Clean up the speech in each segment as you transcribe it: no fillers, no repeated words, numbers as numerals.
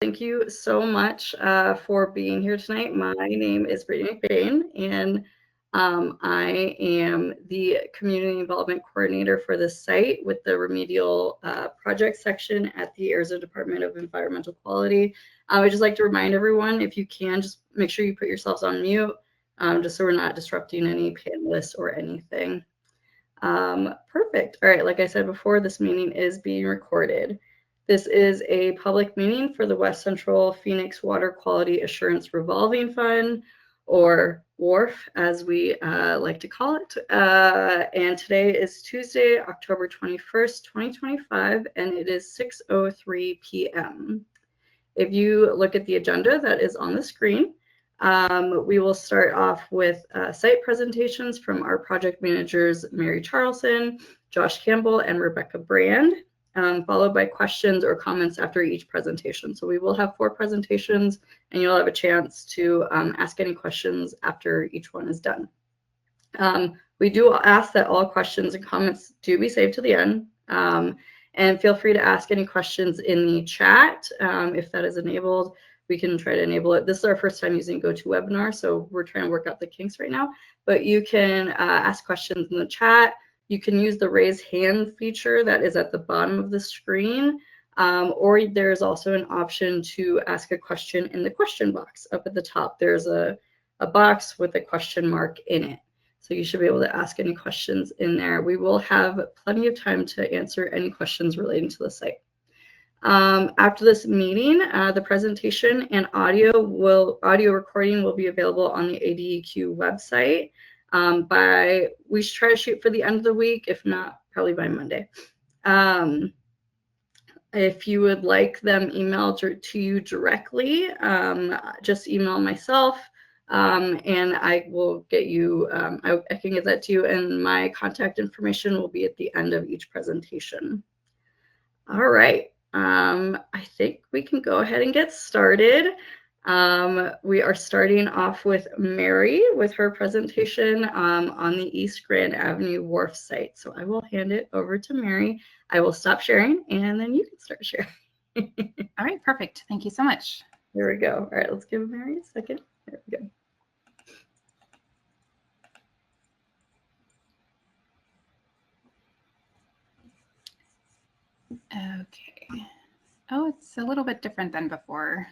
Thank you so much for being here tonight. My name is Brittany McBain, and I am the Community Involvement Coordinator for this site with the Remedial Project section at the Arizona Department of Environmental Quality. I would just like to remind everyone, if you can, just make sure you put yourselves on mute, just so we're not disrupting any panelists or anything. Perfect. All right, like I said before, this meeting is being recorded. This is a public meeting for the West Central Phoenix Water Quality Assurance Revolving Fund, or WQARF, as we like to call it. And today is Tuesday, October 21st, 2025, and it is 6:03 p.m. If you look at the agenda that is on the screen, we will start off with site presentations from our project managers, Mary Charlson, Josh Campbell, and Rebecca Brand, followed by questions or comments after each presentation. So we will have 4 presentations, and you'll have a chance to ask any questions after each one is done. We do ask that all questions and comments do be saved to the end. And feel free to ask any questions in the chat. If that is enabled, we can try to enable it. This is our first time using GoToWebinar, so we're trying to work out the kinks right now. But you can ask questions in the chat. You can use the raise hand feature that is at the bottom of the screen, or there's also an option to ask a question in the question box up at the top. There's a box with a question mark in it. So you should be able to ask any questions in there. We will have plenty of time to answer any questions relating to the site. After this meeting, the presentation and audio recording will be available on the ADEQ website. We should try to shoot for the end of the week, if not, probably by Monday. If you would like them emailed to you directly, just email myself. And I will get you, I can get that to you, and my contact information will be at the end of each presentation. All right, I think we can go ahead and get started. We are starting off with Mary with her presentation on the East Grand Avenue Wharf site. So I will hand it over to Mary. I will stop sharing, and then you can start sharing. All right, perfect. Thank you so much. There we go. All right, let's give Mary a second. There we go. Okay. Oh, it's a little bit different than before.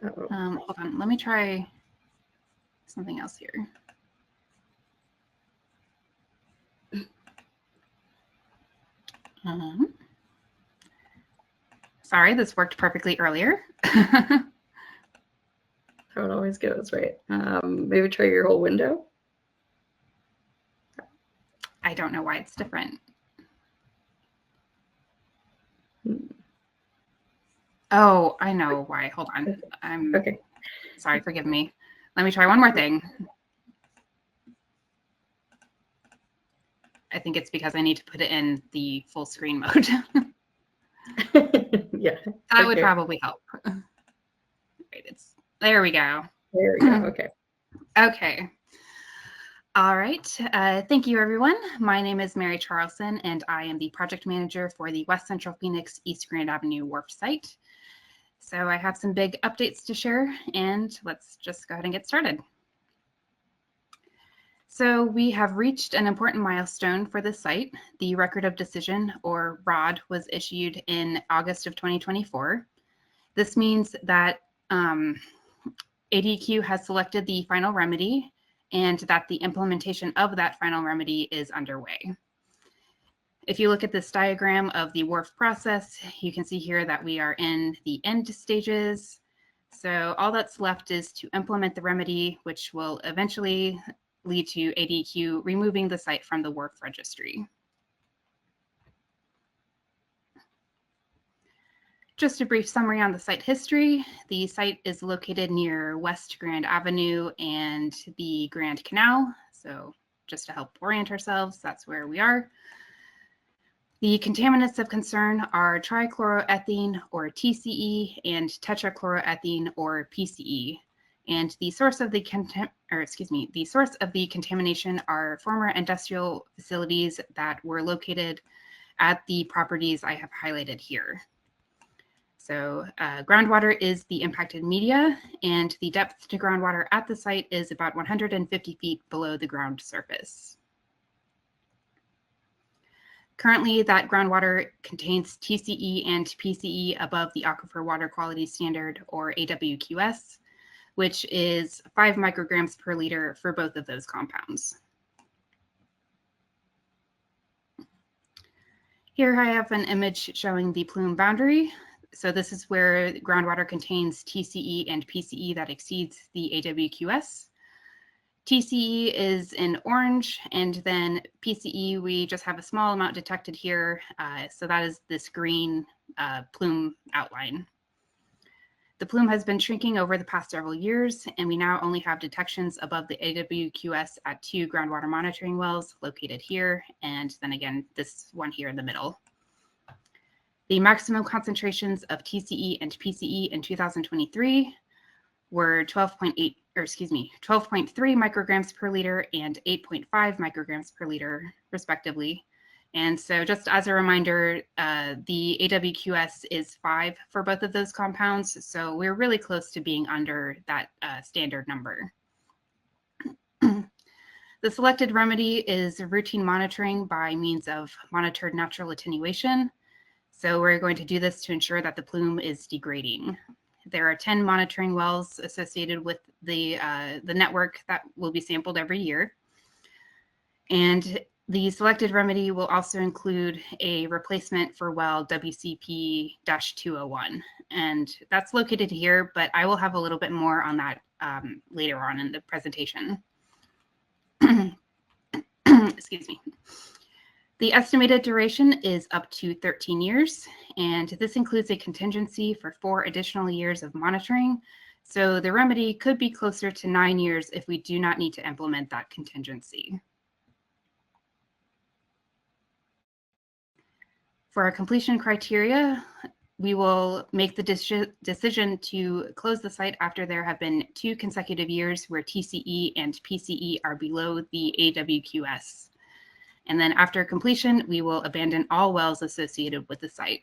Hold on. Let me try something else here. Sorry, this worked perfectly earlier. How it always goes, right? Maybe try your whole window. I don't know why it's different. Oh, I know why. Hold on. I'm okay. Sorry, forgive me. Let me try one more thing. I think it's because I need to put it in the full screen mode. Yeah. That would probably help. Right, there we go. There we go. Okay. Okay. All right. Thank you, everyone. My name is Mary Charlson, and I am the project manager for the West Central Phoenix East Grand Avenue Wharf site. So I have some big updates to share, and let's just go ahead and get started. So we have reached an important milestone for this site. The Record of Decision, or ROD, was issued in August of 2024. This means that ADQ has selected the final remedy and that the implementation of that final remedy is underway. If you look at this diagram of the WQARF process, you can see here that we are in the end stages. So all that's left is to implement the remedy, which will eventually lead to ADQ removing the site from the WQARF registry. Just a brief summary on the site history. The site is located near West Grand Avenue and the Grand Canal. So just to help orient ourselves, that's where we are. The contaminants of concern are trichloroethene, or TCE, and tetrachloroethene, or PCE. And the source of the contamination are former industrial facilities that were located at the properties I have highlighted here. So groundwater is the impacted media, and the depth to groundwater at the site is about 150 feet below the ground surface. Currently, that groundwater contains TCE and PCE above the Aquifer Water Quality Standard, or AWQS, which is 5 micrograms per liter for both of those compounds. Here I have an image showing the plume boundary. So this is where groundwater contains TCE and PCE that exceeds the AWQS. TCE is in orange, and then PCE, we just have a small amount detected here. So that is this green plume outline. The plume has been shrinking over the past several years, and we now only have detections above the AWQS at 2 groundwater monitoring wells located here, and then again, this one here in the middle. The maximum concentrations of TCE and PCE in 2023 were 12.3 micrograms per liter and 8.5 micrograms per liter, respectively. And so just as a reminder, the AWQS is 5 for both of those compounds. So we're really close to being under that standard number. The selected remedy is routine monitoring by means of monitored natural attenuation. So we're going to do this to ensure that the plume is degrading. There are 10 monitoring wells associated with the network that will be sampled every year. And the selected remedy will also include a replacement for well WCP-201. And that's located here, but I will have a little bit more on that later on in the presentation. Excuse me. The estimated duration is up to 13 years, and this includes a contingency for 4 additional years of monitoring. So the remedy could be closer to 9 years if we do not need to implement that contingency. For our completion criteria, we will make the decision to close the site after there have been 2 consecutive years where TCE and PCE are below the AWQS. And then after completion, we will abandon all wells associated with the site.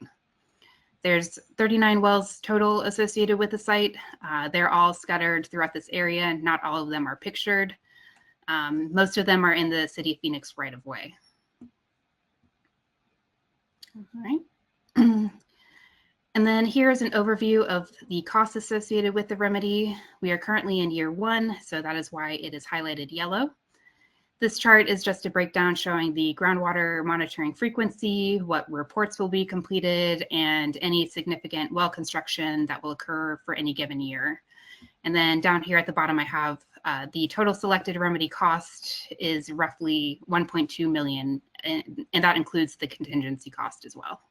There's 39 wells total associated with the site. They're all scattered throughout this area. Not all of them are pictured. Most of them are in the City of Phoenix right-of-way. All right. And then here's an overview of the costs associated with the remedy. We are currently in year 1, so that is why it is highlighted yellow. This chart is just a breakdown showing the groundwater monitoring frequency, what reports will be completed, and any significant well construction that will occur for any given year. And then down here at the bottom, I have the total selected remedy cost is roughly 1.2 million, and that includes the contingency cost as well.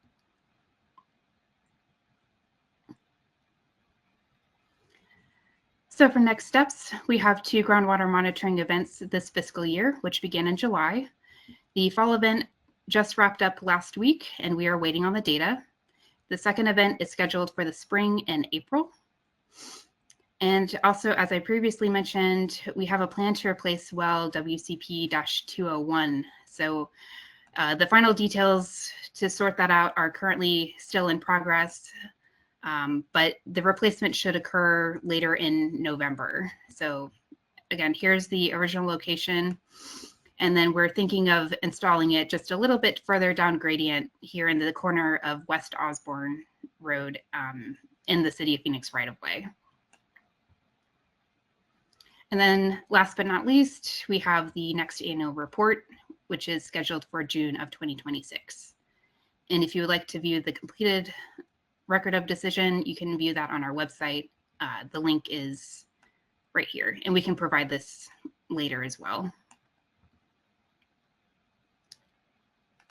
So for next steps, we have 2 groundwater monitoring events this fiscal year, which began in July. The fall event just wrapped up last week, and we are waiting on the data. The second event is scheduled for the spring and April. And also, as I previously mentioned, we have a plan to replace well WCP-201. So the final details to sort that out are currently still in progress. But the replacement should occur later in November. So again, here's the original location. And then we're thinking of installing it just a little bit further down gradient here in the corner of West Osborne Road in the City of Phoenix right-of-way. And then last but not least, we have the next annual report, which is scheduled for June of 2026. And if you would like to view the completed record of decision, you can view that on our website. The link is right here, and we can provide this later as well.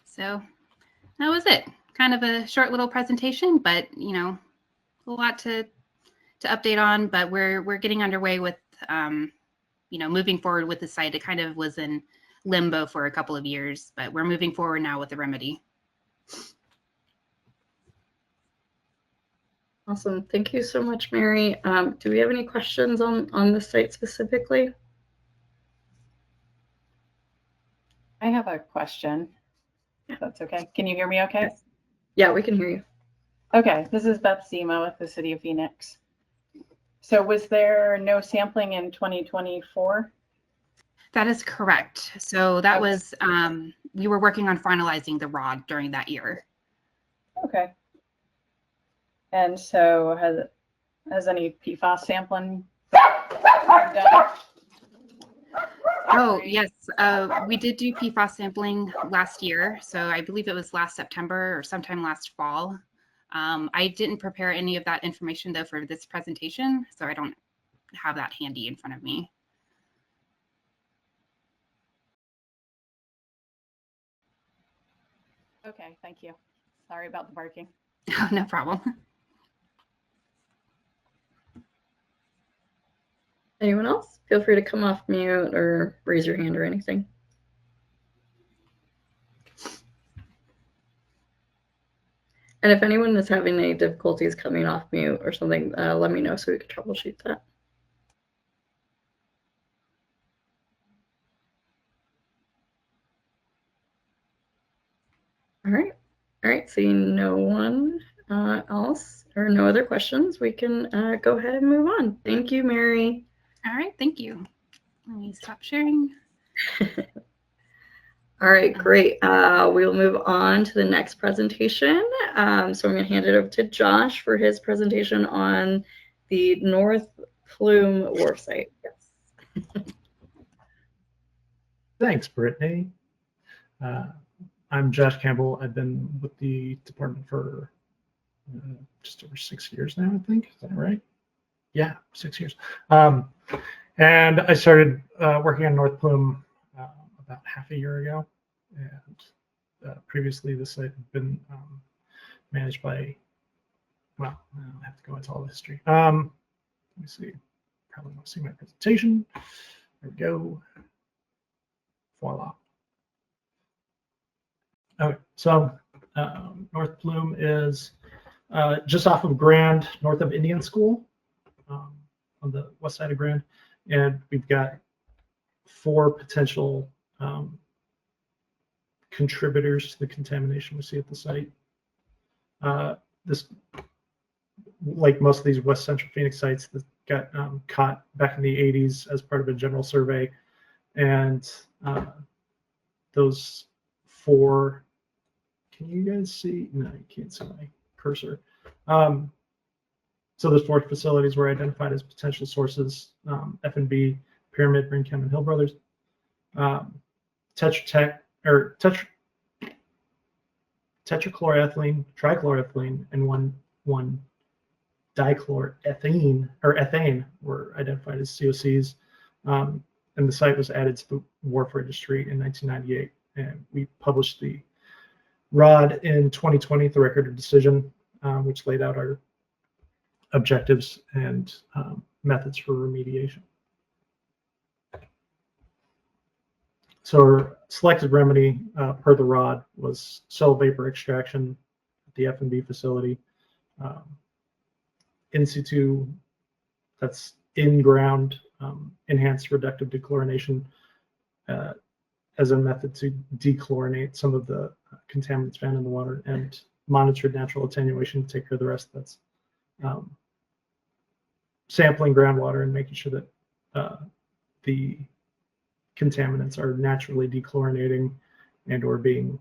So that was it. Kind of a short little presentation, but a lot to update on. But we're getting underway with moving forward with the site. It kind of was in limbo for a couple of years, but we're moving forward now with the remedy. Awesome. Thank you so much, Mary. Do we have any questions on the site specifically? I have a question. If that's okay. Can you hear me okay? Yes. Yeah, we can hear you. Okay, this is Beth Zima with the City of Phoenix. So was there no sampling in 2024? That is correct. So that Okay. was, we were working on finalizing the ROD during that year. Okay. And so has any PFAS sampling been done? Oh, yes. We did do PFAS sampling last year. So I believe it was last September or sometime last fall. I didn't prepare any of that information, though, for this presentation. So I don't have that handy in front of me. Okay, thank you. Sorry about the barking. Oh, no problem. Anyone else? Feel free to come off mute or raise your hand or anything. And if anyone is having any difficulties coming off mute or something, let me know so we can troubleshoot that. All right. All right. Seeing no one else or no other questions, we can go ahead and move on. Thank you, Mary. All right. Thank you. Let me stop sharing. All right, great. We'll move on to the next presentation. So I'm going to hand it over to Josh for his presentation on the North Plume Wharf site. Yes. Thanks, Brittany. I'm Josh Campbell. I've been with the department for just over 6 years now, I think. Is that right? Yeah, 6 years. And I started working on North Plume about half a year ago. And previously, the site had been managed by, well, I don't have to go into all the history. Let me see. Probably want to see my presentation. There we go. Voila. Okay, so North Plume is just off of Grand, north of Indian School, on the west side of Grand, and we've got 4 potential contributors to the contamination we see at the site. This, like most of these West Central Phoenix sites, that got caught back in the 80s as part of a general survey, and those 4. Can you guys see? No, you can't see my cursor. So those 4 facilities were identified as potential sources: F&B, Pyramid, Ringchem, and Hill Brothers. Tetrachloroethylene, trichloroethylene, and one dichloroethane or ethane were identified as COCs. And the site was added to the WQARF registry in 1998, and we published the ROD in 2020, the Record of Decision, which laid out our objectives and methods for remediation. So our selected remedy per the ROD was cell vapor extraction at the F&B facility, in situ, that's in-ground enhanced reductive dechlorination as a method to dechlorinate some of the contaminants found in the water, and monitored natural attenuation to take care of the rest. That's sampling groundwater and making sure that the contaminants are naturally dechlorinating and or being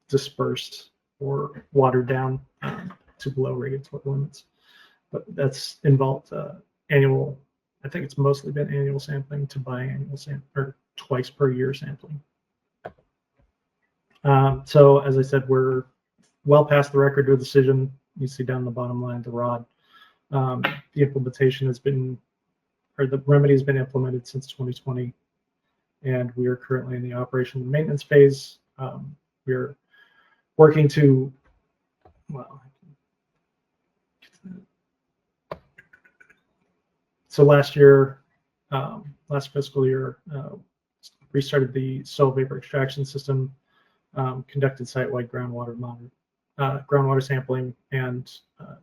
dispersed or watered down to below regulatory limits. But that's involved annual, I think it's mostly been annual sampling to biannual sampling, or twice per year sampling. So as I said, we're well past the record of decision. You see down the bottom line, the ROD. The implementation has been, or the remedy has been implemented since 2020, and we are currently in the operation and maintenance phase. We're working to, well, so last year, last fiscal year, restarted the cell vapor extraction system, conducted site-wide groundwater sampling, and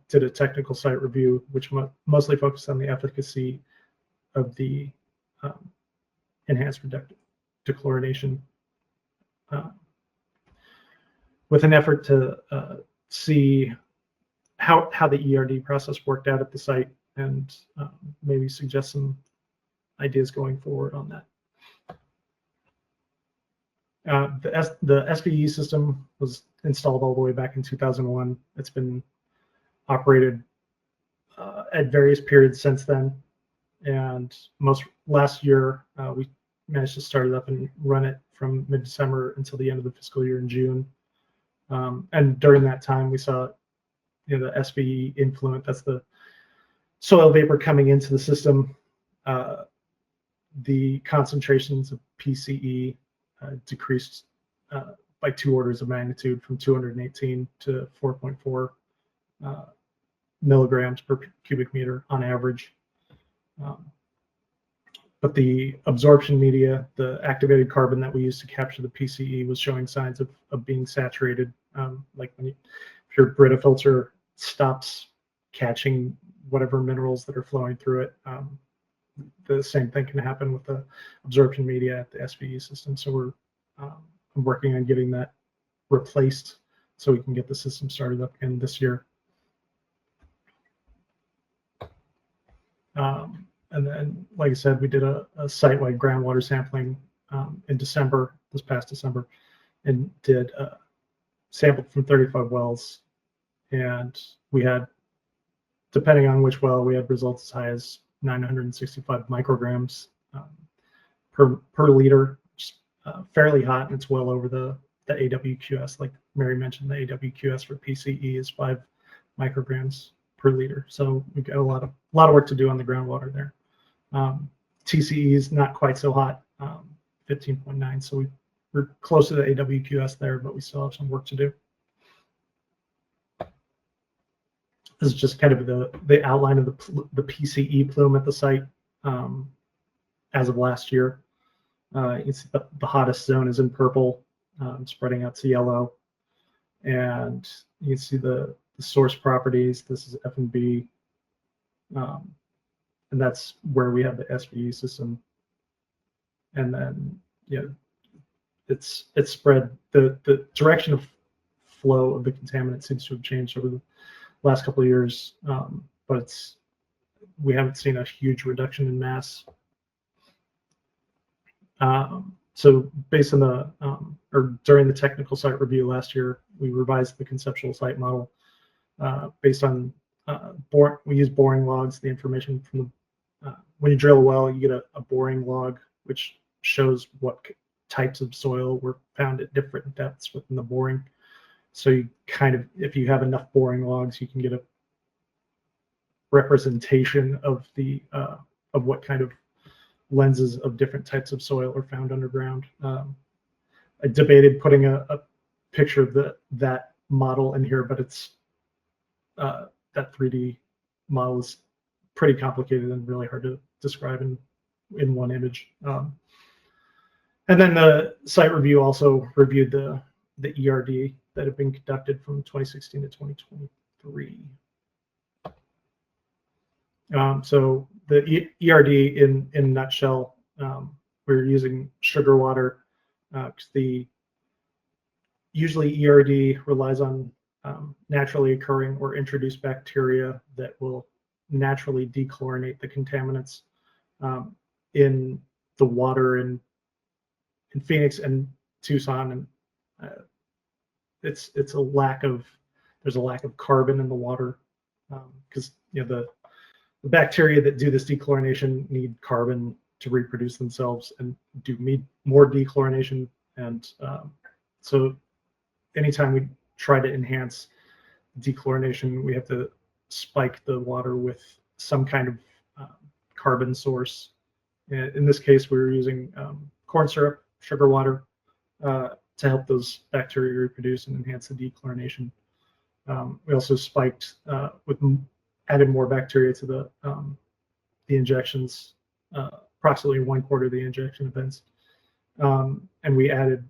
did a technical site review, which mostly focused on the efficacy of the enhanced reductive dechlorination. with an effort to see how the ERD process worked out at the site and maybe suggest some ideas going forward on that. The SVE system was installed all the way back in 2001. It's been operated at various periods since then. And last year, we managed to start it up and run it from mid-December until the end of the fiscal year in June. And during that time, we saw the SVE influent, that's the soil vapor coming into the system. The concentrations of PCE decreased by 2 orders of magnitude from 218 to 4.4 milligrams per cubic meter on average. But the absorption media, the activated carbon that we use to capture the PCE, was showing signs of being saturated. Like if your Brita filter stops catching whatever minerals that are flowing through it, the same thing can happen with the absorption media at the SVE system. So we're working on getting that replaced so we can get the system started up again this year. And then, like I said, we did a site-wide groundwater sampling in December, this past December, and did sampled from 35 wells. And we had, depending on which well, we had results as high as 965 micrograms per liter, which is fairly hot, and it's well over the AWQS. Like Mary mentioned, the AWQS for PCE is 5 micrograms per liter. So we've got a lot of work to do on the groundwater there. TCE is not quite so hot, 15.9. So we're close to the AWQS there, but we still have some work to do. This is just kind of the outline of the PCE plume at the site as of last year. You can see the hottest zone is in purple, spreading out to yellow. And you can see the source properties. This is F&B. And that's where we have the SVE system. And then, it's spread. The direction of flow of the contaminant seems to have changed over the last couple of years, but we haven't seen a huge reduction in mass. So based on during the technical site review last year, we revised the conceptual site model based on we use boring logs. The information from the when you drill a well, you get a boring log, which shows what types of soil were found at different depths within the boring. So you kind of, if you have enough boring logs, you can get a representation of of what kind of lenses of different types of soil are found underground. I debated putting a picture of that model in here, but it's that 3D model is pretty complicated and really hard to describe in one image. And then the site review also reviewed the ERD that had been conducted from 2016 to 2023. So the ERD in a nutshell, we're using sugar water because usually ERD relies on naturally occurring or introduced bacteria that will naturally dechlorinate the contaminants in the water in Phoenix and Tucson, and there's a lack of carbon in the water because the bacteria that do this dechlorination need carbon to reproduce themselves and need more dechlorination, and so anytime we try to enhance dechlorination, we have to spike the water with some kind of carbon source. In this case, we were using corn syrup, sugar water, to help those bacteria reproduce and enhance the dechlorination. We also spiked added more bacteria to the injections, approximately 1/4 of the injection events, and we added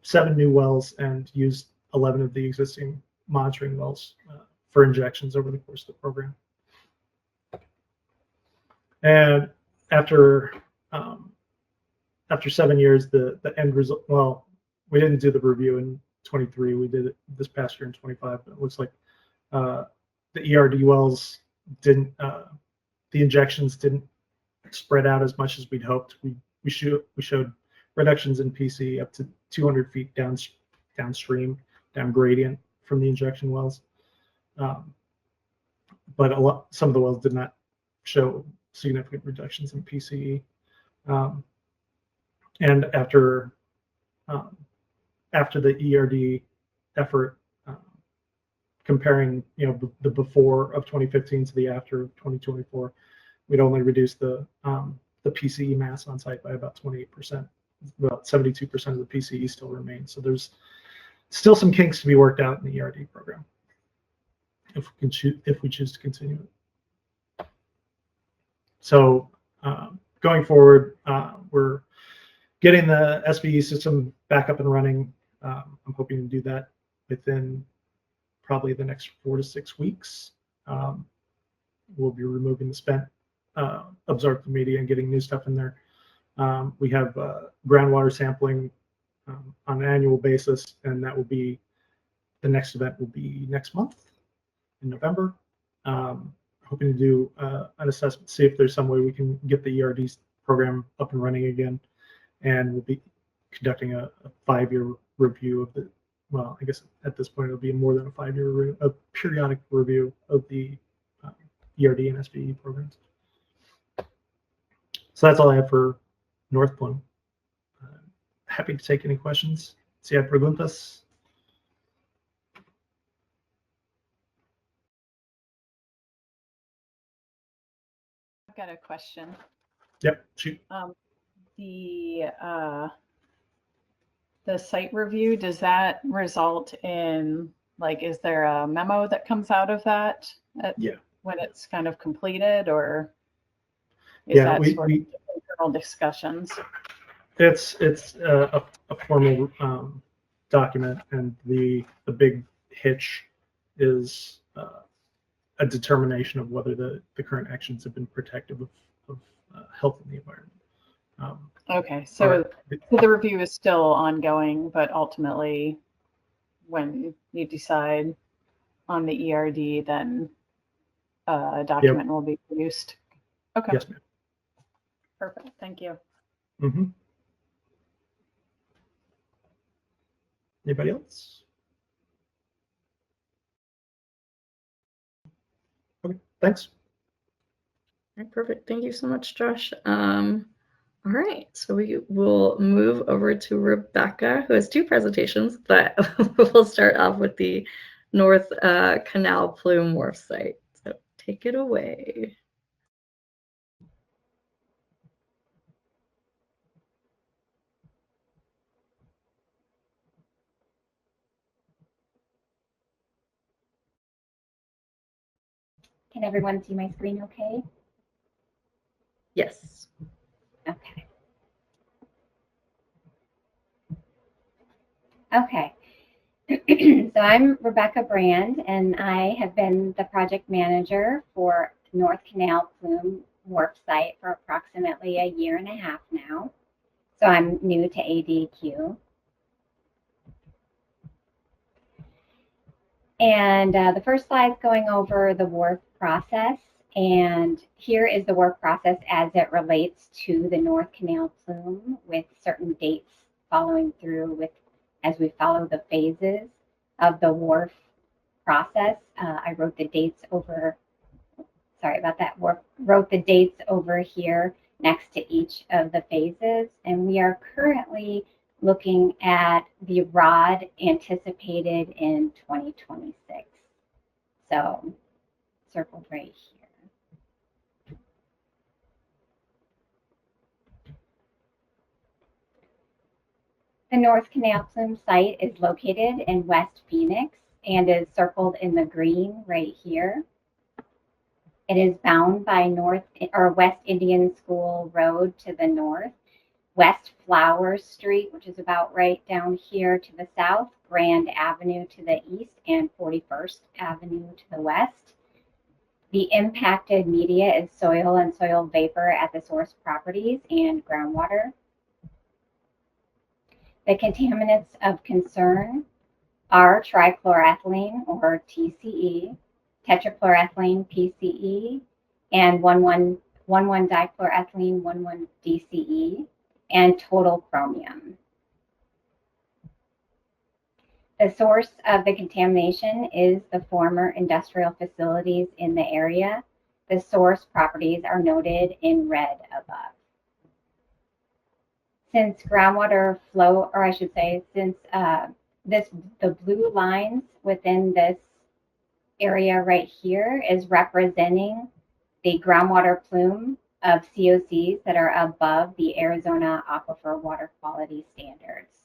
7 new wells and used 11 of the existing monitoring wells for injections over the course of the program. And after 7 years, the end result, well, we didn't do the review in 23. We did it this past year in 25, but it looks like the ERD wells didn't, the injections didn't spread out as much as we'd hoped. We showed reductions in PC up to 200 feet downstream, down gradient from the injection wells. But some of the wells did not show significant reductions in PCE. And after the ERD effort, comparing the before of 2015 to the after of 2024, we'd only reduced the PCE mass on site by about 28%. About 72% of the PCE still remains. So there's still some kinks to be worked out in the ERD program if we choose to continue it. So going forward, we're getting the SVE system back up and running. I'm hoping to do that within probably the next 4 to 6 weeks. We'll be removing the spent absorptive media and getting new stuff in there. We have groundwater sampling on an annual basis, and that will be, the next event will be next month in November. Hoping to do an assessment, see if there's some way we can get the ERD program up and running again. And we'll be conducting a 5-year review of the, well, I guess at this point it'll be more than a 5-year review, a periodic review of the ERD and SVE programs. So that's all I have for North Plume. Happy to take any questions. Si hay preguntas. I've got a question. Yep, shoot. The site review, does that result in, like, is there a memo that comes out of that Yeah. when it's kind of completed, or is that sort of internal discussions? It's a formal document, and the big hitch is a determination of whether the current actions have been protective of health in the environment. Okay, so the review is still ongoing, but ultimately, when you decide on the ERD, then a document will be produced. Okay. Yes, ma'am. Perfect. Thank you. Mm-hmm. Anybody else? Okay, thanks. All right, perfect. Thank you so much, Josh. All right, so we will move over to Rebecca, who has 2 presentations, but we'll start off with the North Canal Plume Wharf site. So take it away. Can everyone see my screen okay? Yes. Okay. Okay. So I'm Rebecca Brand, and I have been the project manager for North Canal Plume Wharf site for approximately 1.5 years now. So I'm new to ADQ. And the first slide is going over the wharf process. And here is the wharf process as it relates to the North Canal Plume, with certain dates following through with as we follow the phases of the wharf process. I wrote the dates over, sorry about that, wrote the dates over here next to each of the phases. And we are currently looking at the ROD anticipated in 2026. So circled right here. The North Canal Plume site is located in West Phoenix and is circled in the green right here. It is bound by West Indian School Road to the north, West Flowers Street, which is about right down here to the south, Grand Avenue to the east, and 41st Avenue to the west. The impacted media is soil and soil vapor at the source properties and groundwater. The contaminants of concern are trichloroethylene, or TCE, tetrachloroethylene, PCE, and 1,1,dichloroethylene, 1,1-DCE, and total chromium. The source of the contamination is the former industrial facilities in the area. The source properties are noted in red above. Since groundwater flow, or I should say, since the blue lines within this area right here is representing the groundwater plume of COCs that are above the Arizona Aquifer Water Quality Standards.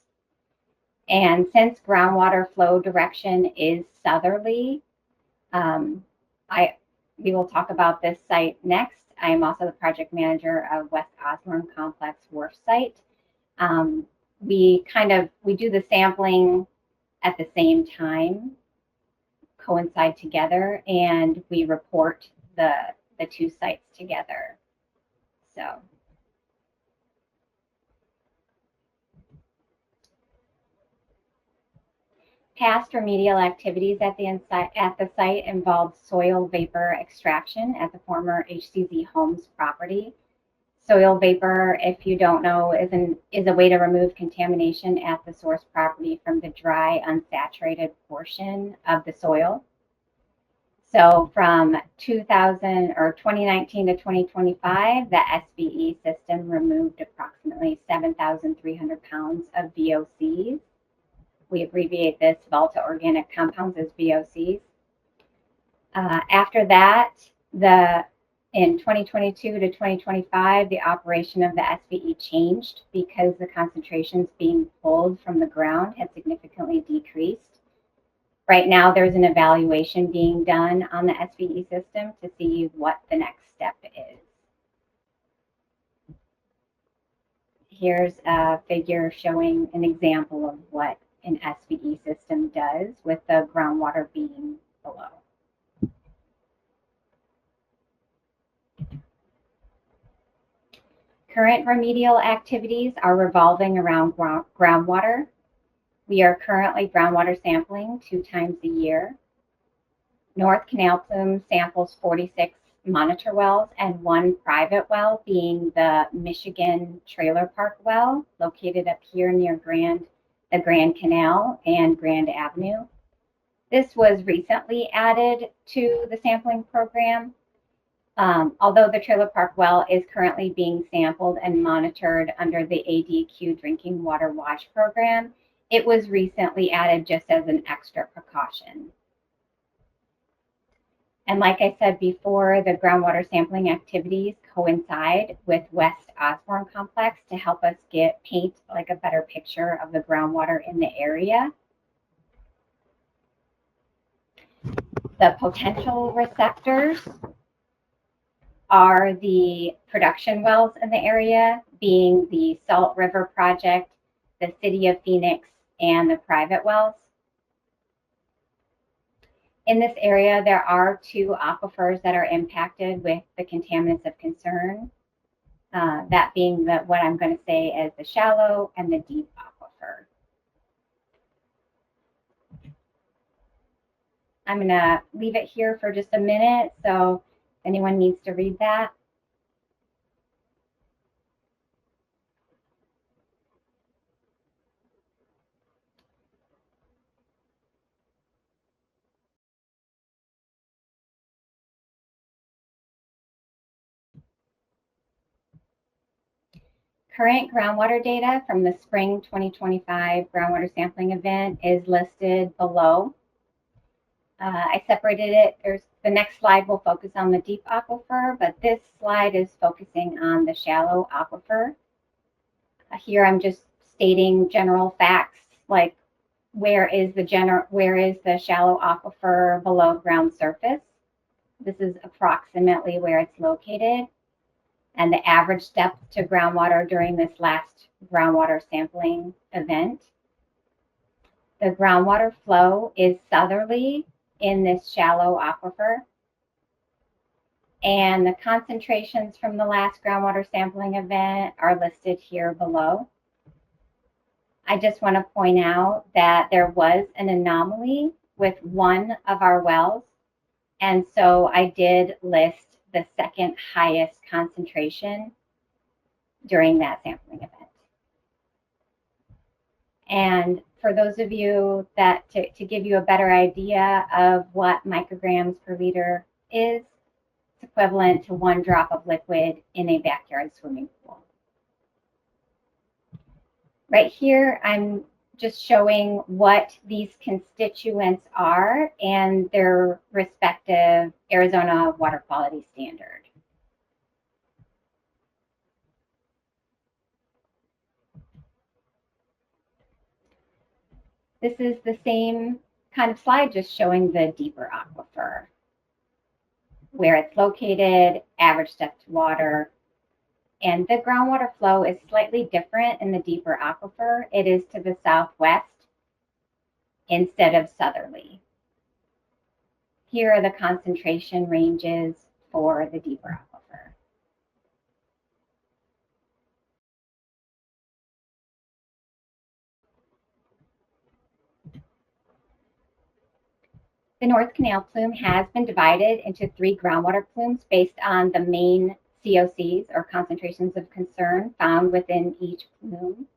And since groundwater flow direction is southerly, we will talk about this site next. I am also the project manager of West Osborne Complex Wharf site. We do the sampling at the same time, coincide together, and we report the two sites together. So. Past remedial activities at the site involved soil vapor extraction at the former HCZ Homes property. Soil vapor, if you don't know, is a way to remove contamination at the source property from the dry, unsaturated portion of the soil. So from 2019 to 2025, the SBE system removed approximately 7,300 pounds of VOCs. We abbreviate this volatile organic compounds as VOCs. After that, in 2022 to 2025, the operation of the SBE changed because the concentrations being pulled from the ground had significantly decreased. Right now, there's an evaluation being done on the SBE system to see what the next step is. Here's a figure showing an example of what an SBE system does with the groundwater being below. Current remedial activities are revolving around groundwater. We are currently groundwater sampling 2 times a year. North Canal Plume samples 46 monitor wells and 1 private well, being the Michigan Trailer Park well, located up here near the Grand Canal and Grand Avenue. This was recently added to the sampling program. Although the Trailer Park well is currently being sampled and monitored under the ADQ Drinking Water Watch program, it was recently added just as an extra precaution. And like I said before, the groundwater sampling activities coincide with West Osborne Complex to help us paint like a better picture of the groundwater in the area. The potential receptors are the production wells in the area, being the Salt River Project, the City of Phoenix, and the private wells. In this area, there are 2 aquifers that are impacted with the contaminants of concern, that being what I'm going to say is the shallow and the deep aquifer. I'm going to leave it here for just a minute, so if anyone needs to read that. Current groundwater data from the spring 2025 groundwater sampling event is listed below. I separated it. The next slide will focus on the deep aquifer, but this slide is focusing on the shallow aquifer. Here I'm just stating general facts, like where is the shallow aquifer below ground surface. This is approximately where it's located, and the average depth to groundwater during this last groundwater sampling event. The groundwater flow is southerly in this shallow aquifer, and the concentrations from the last groundwater sampling event are listed here below. I just want to point out that there was an anomaly with one of our wells. And so I did list the second highest concentration during that sampling event. And for those of you that, to give you a better idea of what micrograms per liter is, it's equivalent to 1 drop of liquid in a backyard swimming pool. Right here, I'm just showing what these constituents are and their respective Arizona water quality standard. This is the same kind of slide, just showing the deeper aquifer, where it's located, average depth to water, and the groundwater flow is slightly different in the deeper aquifer. It is to the southwest instead of southerly. Here are the concentration ranges for the deeper aquifer. The North Canal plume has been divided into 3 groundwater plumes based on the main COCs, or concentrations of concern, found within each plume.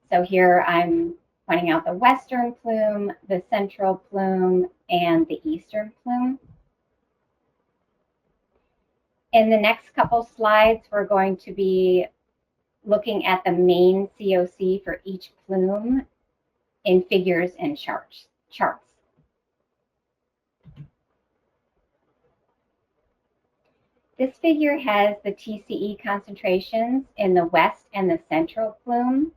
So here I'm pointing out the western plume, the central plume, and the eastern plume. In the next couple slides, we're going to be looking at the main COC for each plume in figures and charts. This figure has the TCE concentrations in the west and the central plume,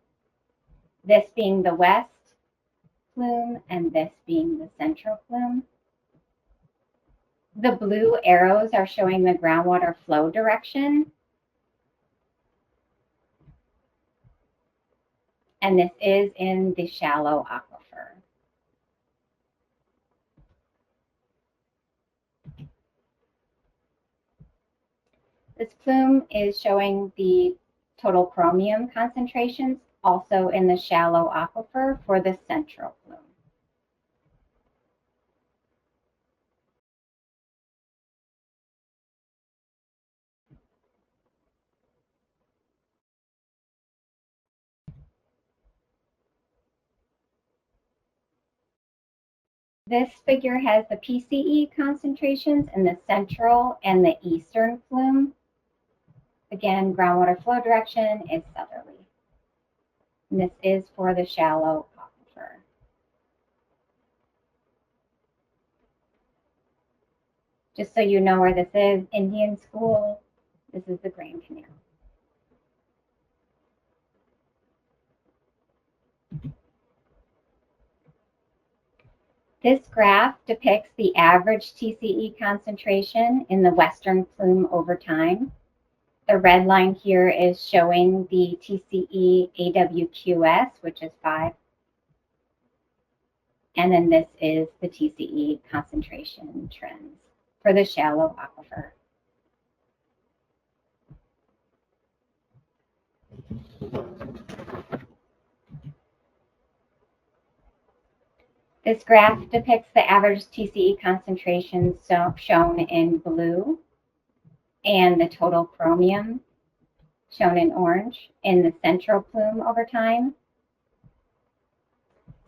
this being the west plume and this being the central plume. The blue arrows are showing the groundwater flow direction. And this is in the shallow aquifer. This plume is showing the total chromium concentrations, also in the shallow aquifer for the central plume. This figure has the PCE concentrations in the central and the eastern plume. Again, groundwater flow direction is southerly. And this is for the shallow aquifer. Just so you know where this is, Indian School, this is the Grand Canal. This graph depicts the average TCE concentration in the western plume over time. The red line here is showing the TCE AWQS, which is 5. And then this is the TCE concentration trends for the shallow aquifer. This graph depicts the average TCE concentrations shown in blue and the total chromium shown in orange in the central plume over time.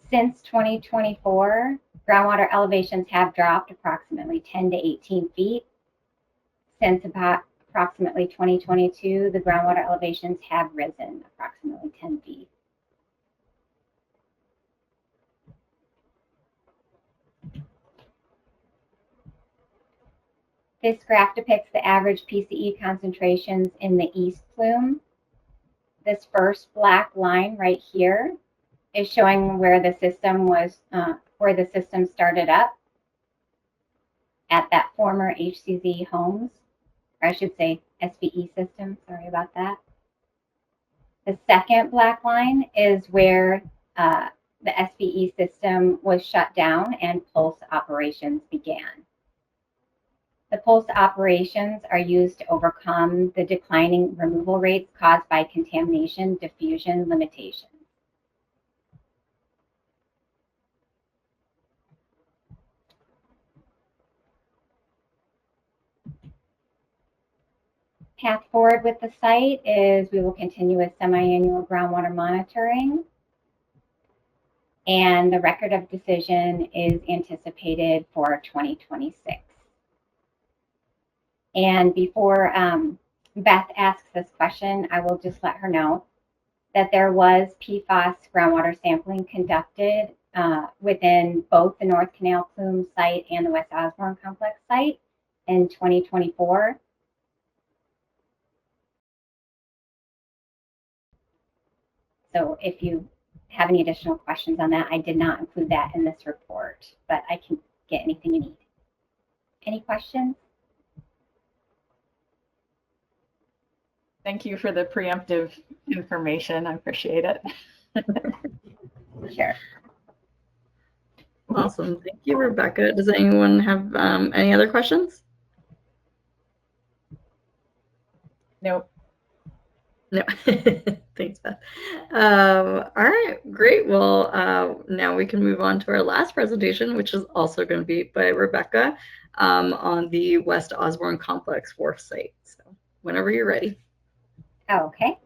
Since 2024, groundwater elevations have dropped approximately 10 to 18 feet. Since about approximately 2022, the groundwater elevations have risen approximately 10 feet. This graph depicts the average PCE concentrations in the east plume. This first black line right here is showing where the system was, where the system started up at that former HCZ homes, or I should say SVE system, sorry about that. The second black line is where the SVE system was shut down and pulse operations began. The pulse operations are used to overcome the declining removal rates caused by contamination diffusion limitations. Path forward with the site is we will continue with semi-annual groundwater monitoring, and the record of decision is anticipated for 2026. And before Beth asks this question, I will just let her know that there was PFAS groundwater sampling conducted within both the North Canal Plume site and the West Osborne Complex site in 2024. So if you have any additional questions on that, I did not include that in this report, but I can get anything you need. Any questions? Thank you for the preemptive information. I appreciate it. Sure. Awesome. Thank you, Rebecca. Does anyone have any other questions? Nope. No. Thanks, Beth. All right, great. Well, now we can move on to our last presentation, which is also going to be by Rebecca on the West Osborne Complex Wharf site. So whenever you're ready. Okay.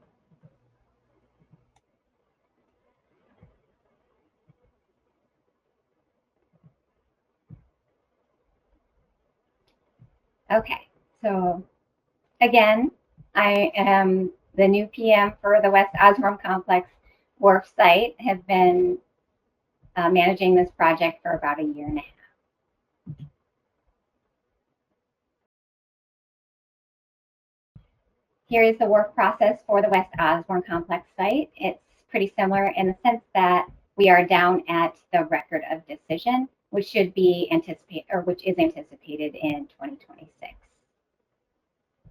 Okay, so again, I am the new PM for the West Osborne Complex Wharf site. Have been managing this project for about a year and a half. Here is the work process for the West Osborne Complex site. It's pretty similar in the sense that we are down at the record of decision, which should be which is anticipated in 2026.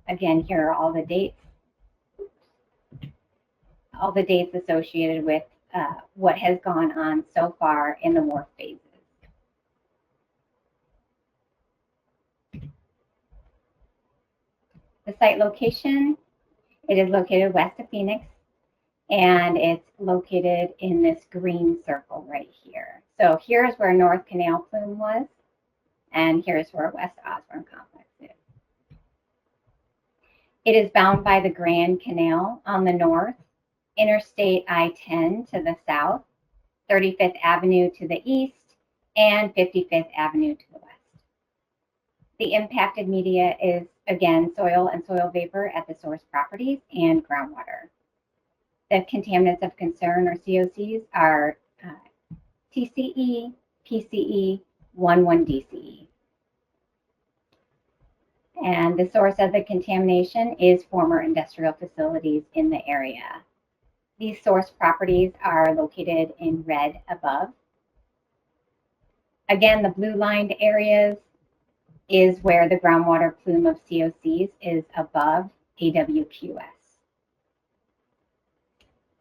Again, here are all the dates associated with what has gone on so far in the wharf phases. The site location, it is located west of Phoenix, and it's located in this green circle right here. So here's where North Canal Plume was, and here's where West Osborne Complex is. It is bound by the Grand Canal on the north, Interstate I-10 to the south, 35th Avenue to the east, and 55th Avenue to the west. The impacted media is, again, soil and soil vapor at the source properties and groundwater. The contaminants of concern, or COCs, are TCE, PCE, 11-DCE. And the source of the contamination is former industrial facilities in the area. These source properties are located in red above. Again, the blue lined areas is where the groundwater plume of COCs is above AWQS.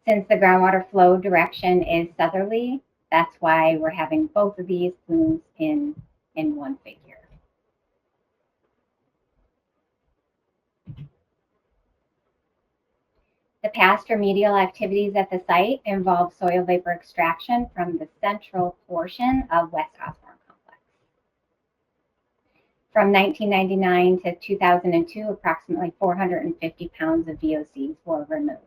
Since the groundwater flow direction is southerly, that's why we're having both of these plumes in one figure. The past remedial activities at the site involve soil vapor extraction from the central portion of West Osborne Complex. From 1999 to 2002, approximately 450 pounds of VOCs were removed.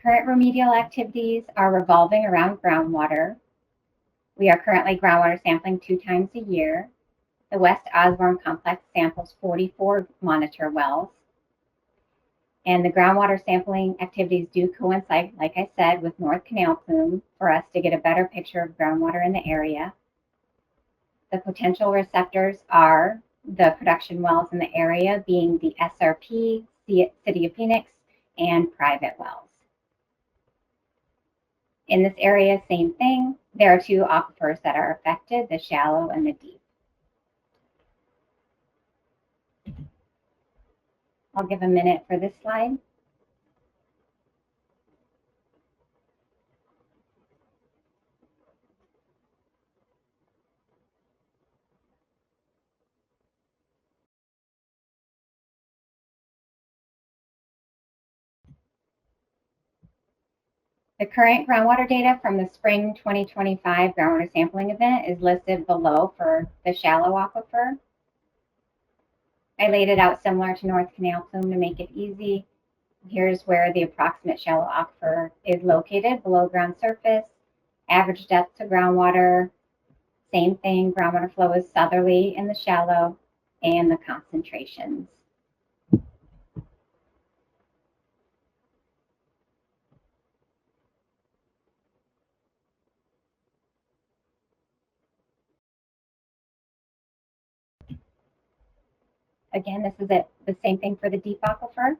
Current remedial activities are revolving around groundwater. We are currently groundwater sampling 2 times a year. The West Osborne Complex samples 44 monitor wells. And the groundwater sampling activities do coincide, like I said, with North Canal Plume for us to get a better picture of groundwater in the area. The potential receptors are the production wells in the area, being the SRP, City of Phoenix, and private wells. In this area, same thing. There are 2 aquifers that are affected, the shallow and the deep. I'll give a minute for this slide. The current groundwater data from the spring 2025 groundwater sampling event is listed below for the shallow aquifer. I laid it out similar to North Canal Plume to make it easy. Here's where the approximate shallow aquifer is located, below ground surface. Average depth to groundwater, same thing, groundwater flow is southerly in the shallow, and the concentrations. Again, this is the same thing for the deep aquifer.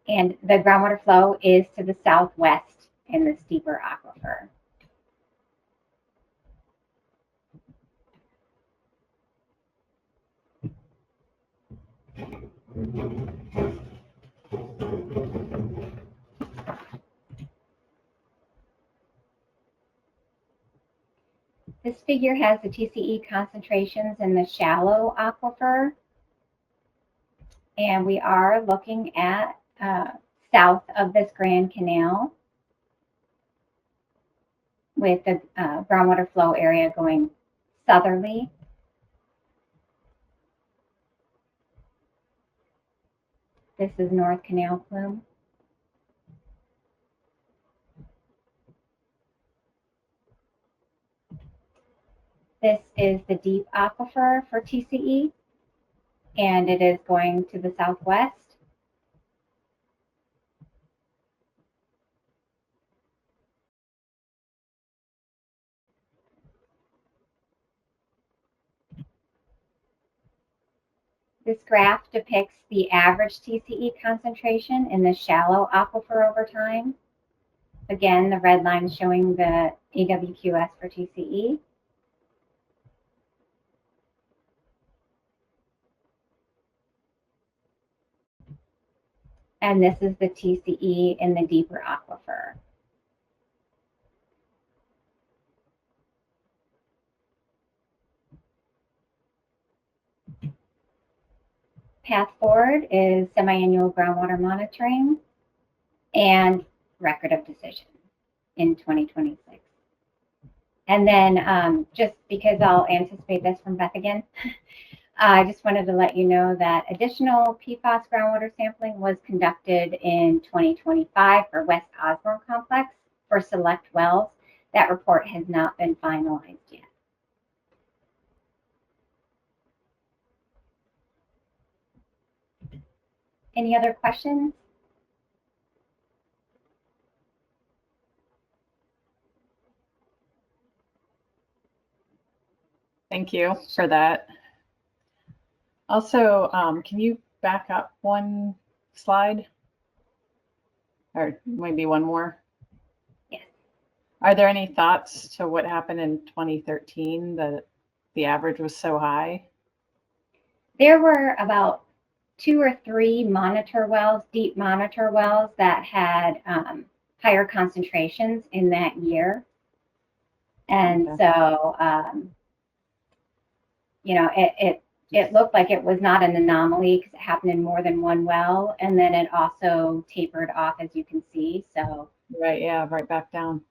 And the groundwater flow is to the southwest in this deeper aquifer. This figure has the TCE concentrations in the shallow aquifer. And we are looking at south of this Grand Canal with the groundwater flow area going southerly. This is North Canal Plume. This is the deep aquifer for TCE, and it is going to the southwest. This graph depicts the average TCE concentration in the shallow aquifer over time. Again, the red line showing the AWQS for TCE. And this is the TCE in the deeper aquifer. Path forward is semi-annual groundwater monitoring and record of decision in 2026. And then just because I'll anticipate this from Beth again, I just wanted to let you know that additional PFAS groundwater sampling was conducted in 2025 for West Osborne Complex for select wells. That report has not been finalized yet. Any other questions? Thank you for that. Also, can you back up one slide? Or maybe one more? Yes. Are there any thoughts to what happened in 2013 that the average was so high? There were about 2 or 3 monitor wells, deep monitor wells, that had higher concentrations in that year. And Okay. so, you know, it looked like it was not an anomaly because it happened in more than one well. And then it also tapered off, as you can see. So, Right, yeah, right back down.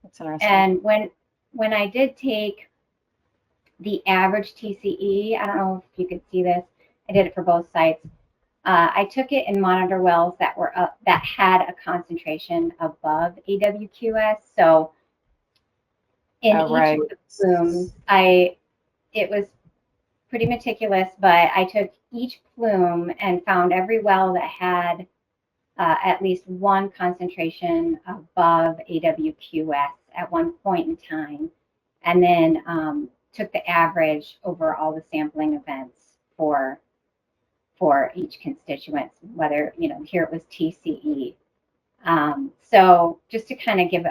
That's interesting. and when I did take the average TCE, I don't know if you could see this, I did it for both sites. I took it in monitor wells that were that had a concentration above AWQS. So in each right. of the plumes, it was pretty meticulous, but I took each plume and found every well that had at least one concentration above AWQS at one point in time, and then took the average over all the sampling events for each constituent, whether, you know, here it was TCE. So just to kind of give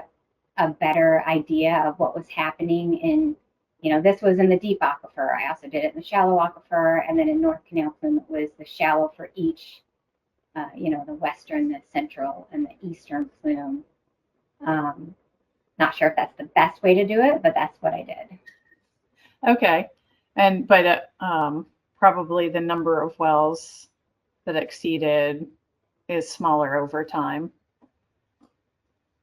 a better idea of what was happening in, you know, this was in the deep aquifer. I also did it in the shallow aquifer, and then in North Canal Plume, it was the shallow for each, you know, the western, the central, and the eastern plume. Not sure if that's the best way to do it, but that's what I did. Okay. And but probably the number of wells that exceeded is smaller over time.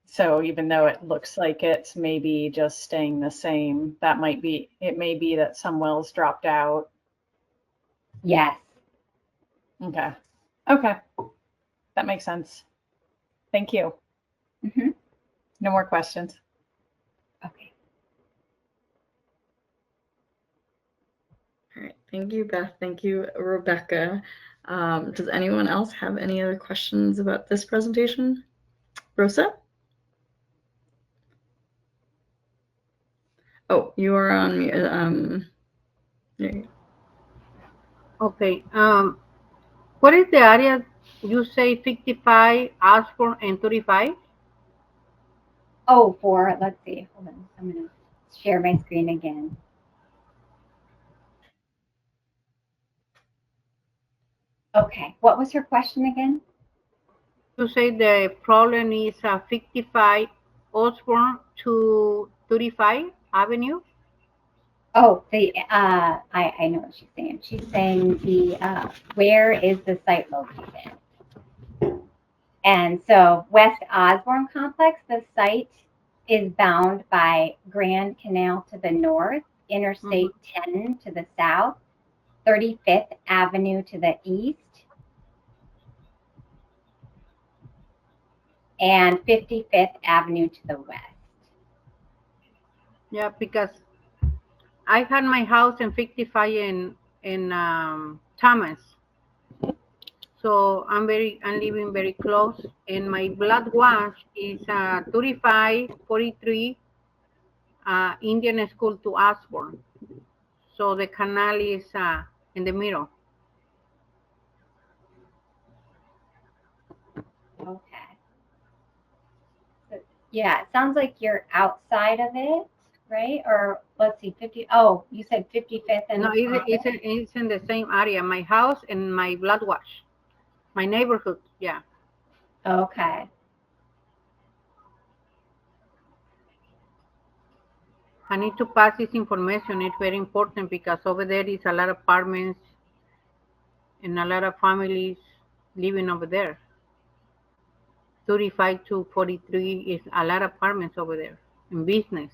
So even though it looks like it's maybe just staying the same, it may be that some wells dropped out. Yes. Okay. Okay. That makes sense. Thank you. Mm-hmm. No more questions. Okay. All right. Thank you, Beth. Thank you, Rebecca. Does anyone else have any other questions about this presentation? Rosa? Oh, you are on mute. There you go. Okay. What is the area? You say 55, Osborne, and 35? Oh, let's see. Hold on. I'm going to share my screen again. Okay. What was her question again? You say the problem is 55 Osborne to 35 Avenue? Oh, I know what she's saying. She's saying where is the site located? And so West Osborne Complex, the site is bound by Grand Canal to the north, Interstate 10 to the south, 35th Avenue to the east, and 55th Avenue to the west. Yeah, because I had my house in 55 in Thomas. So I'm living very close, and my blood wash is 3543 Indian School to Osborne. So the canal is in the middle. Okay. So, yeah, it sounds like you're outside of it, right? Or let's see, 50. Oh, you said 55th and No, it's in the same area. My house and my blood wash, my neighborhood. Yeah. okay. I need to pass this information. It's very important because over there is a lot of apartments and a lot of families living over there. 35 to 43 is a lot of apartments over there in business.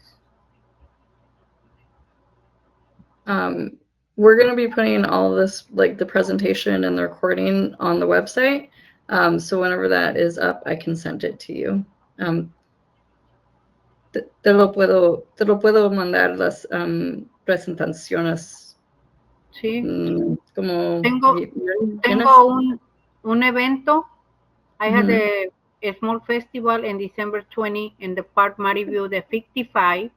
We're going to be putting all this, like the presentation and the recording, on the website. So whenever that is up, I can send it to you. Te lo puedo mandar las presentaciones. Sí. Como Tengo un evento. I had a small festival in December 20 in the Park Maryview, the 55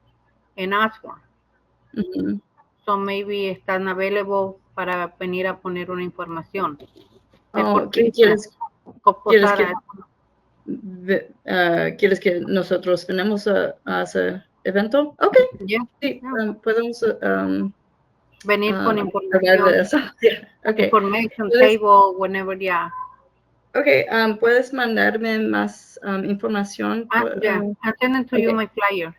in Osborne. So maybe están available para venir a poner una información. Oh, ¿quieres que nosotros venamos a ese evento? Ok. Yeah. Sí, podemos venir con hablar de eso. Yeah. Okay. Information table, whenever, yeah. Okay, ¿puedes mandarme más información? Yeah, I'm sending to you my flyer.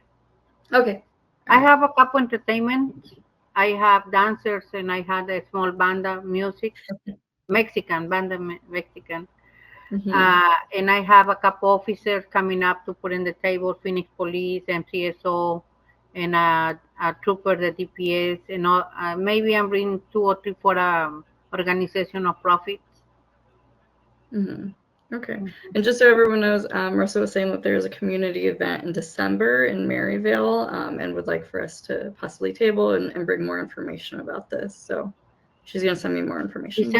Okay. I have a couple entertainment. I have dancers and I had a small banda music, Mexican banda Mexican. And I have a couple officers coming up to put in the table, Phoenix Police, MCSO, and a trooper, the DPS, and all, maybe I'm bringing 2 or 3 for organization of profits. Okay. And just so everyone knows, Marissa was saying that there's a community event in December in Maryville, and would like for us to possibly table and bring more information about this. So she's going to send me more information.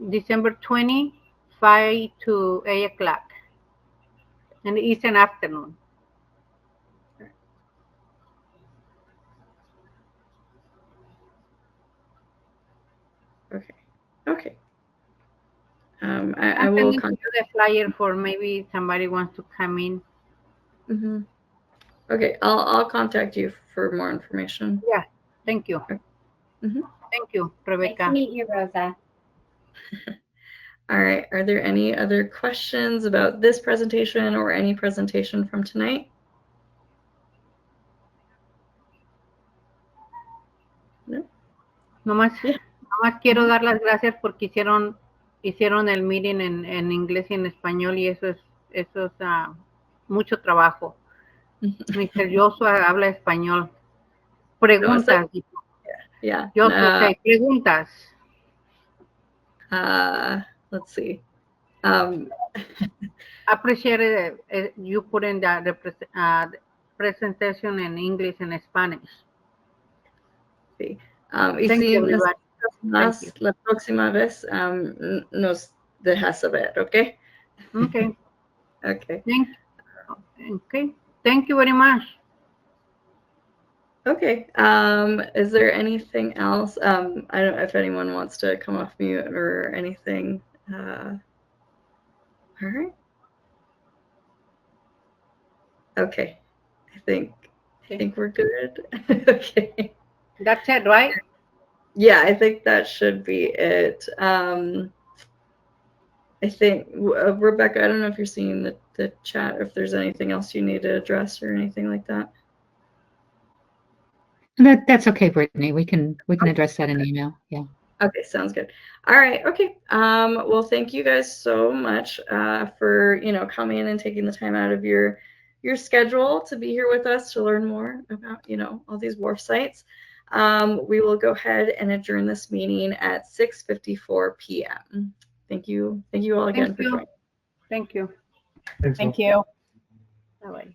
December 20, 5 to 8 o'clock. And it's an afternoon. Okay. Okay. I will contact the flyer for maybe somebody wants to come in. Okay, I'll contact you for more information. Yeah, thank you. Okay. Thank you, Rebecca. Nice to meet you, Rosa. All right, are there any other questions about this presentation or any presentation from tonight? No? Nomás quiero dar las gracias porque hicieron el meeting en inglés y en español, y eso es mucho trabajo. Mr. Joshua habla español. Preguntas. Yeah. Joshua, okay, preguntas. Let's see. Appreciate you putting the presentation in English and Spanish. Sí. Thank you, everybody. La próxima vez nos dejas saber, ¿ok? Okay. Okay. Thank you very much. Okay. Is there anything else? I don't know if anyone wants to come off mute or anything. All right. Okay. I think we're good. Okay. That's it, right? Yeah, I think that should be it. I think Rebecca, I don't know if you're seeing the chat, if there's anything else you need to address or anything like that. That's okay, Brittany. We can address that in email. Yeah. Okay, sounds good. All right. Okay. Well, thank you guys so much for coming and taking the time out of your schedule to be here with us to learn more about all these WQARF sites. We will go ahead and adjourn this meeting at 6:54 p.m. Thank you all again for joining. Thank you. Thanks, Thank all. you. Bye-bye.